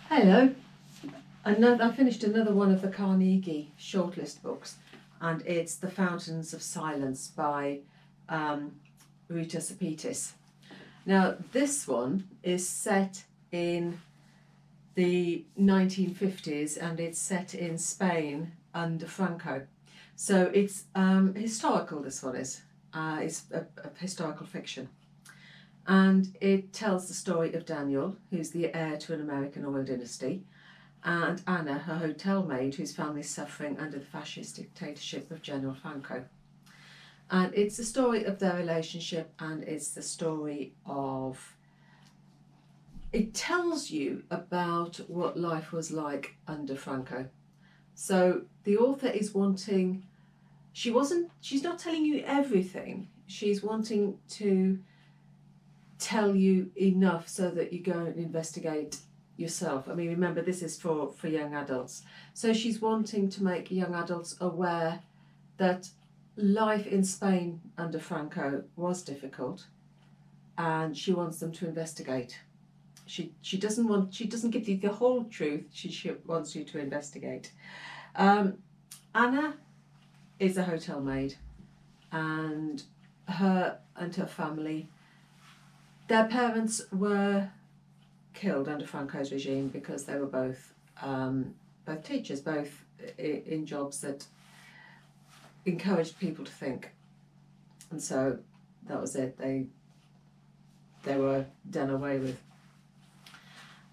Hello. I finished another one of the Carnegie shortlist books, and it's The Fountains of Silence by Ruta Septys. Now, this one is set in the 1950s and it's set in Spain under Franco. So it's historical, this one is. It's a historical fiction. And it tells the story of Daniel, who's the heir to an American oil dynasty, and Anna, her hotel maid, whose family is suffering under the fascist dictatorship of General Franco. And it's the story of their relationship, and it's the story of... It tells you about what life was like under Franco. So the author is wanting... She's not telling you everything. She's wanting to tell you enough so that you go and investigate yourself. I mean, remember, this is for young adults. So she's wanting to make young adults aware that life in Spain under Franco was difficult, and she wants them to investigate. She doesn't give you the whole truth. She wants you to investigate. Anna is a hotel maid, and her family, their parents were killed under Franco's regime because they were both teachers, both in jobs that encouraged people to think, and so that was it. They were done away with.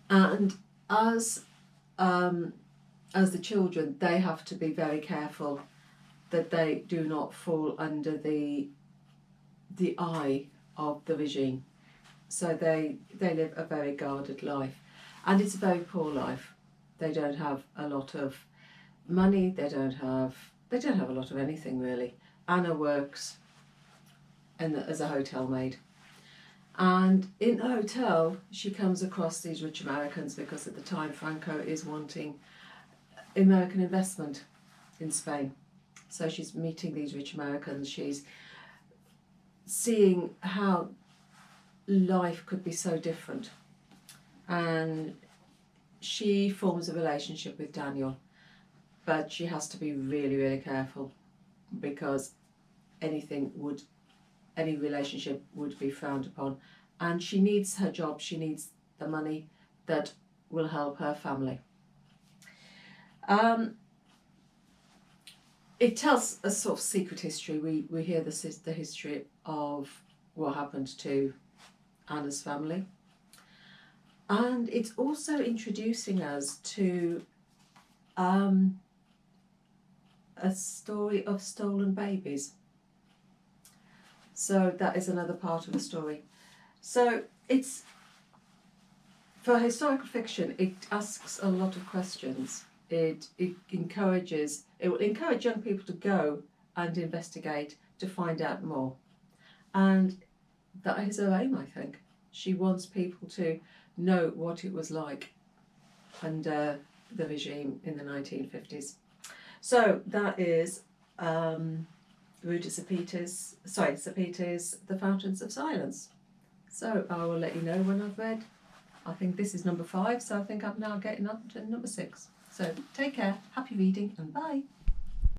And as the children, they have to be very careful that they do not fall under the eye of the regime. So they live a very guarded life, and it's a very poor life. They don't have a lot of money. They don't have a lot of anything really. Anna works as a hotel maid, and in the hotel she comes across these rich Americans, because at the time Franco is wanting American investment in Spain. So she's meeting these rich Americans. She's seeing how life could be so different, and she forms a relationship with Daniel, but she has to be really, really careful, because any relationship would be frowned upon, and she needs her job. She needs the money that will help her family. It tells a sort of secret history. We hear the history of what happened to Anna's family, and it's also introducing us to a story of stolen babies. So that is another part of the story. So it's, for historical fiction, it asks a lot of questions. It will encourage young people to go and investigate, to find out more, and that is her aim, I think. She wants people to know what it was like under the regime in the 1950s. So that is Ruta Septys, The Fountains of Silence. So I will let you know when I've read. I think this is number 5, so I think I'm now getting on to number 6. So take care, happy reading, and bye.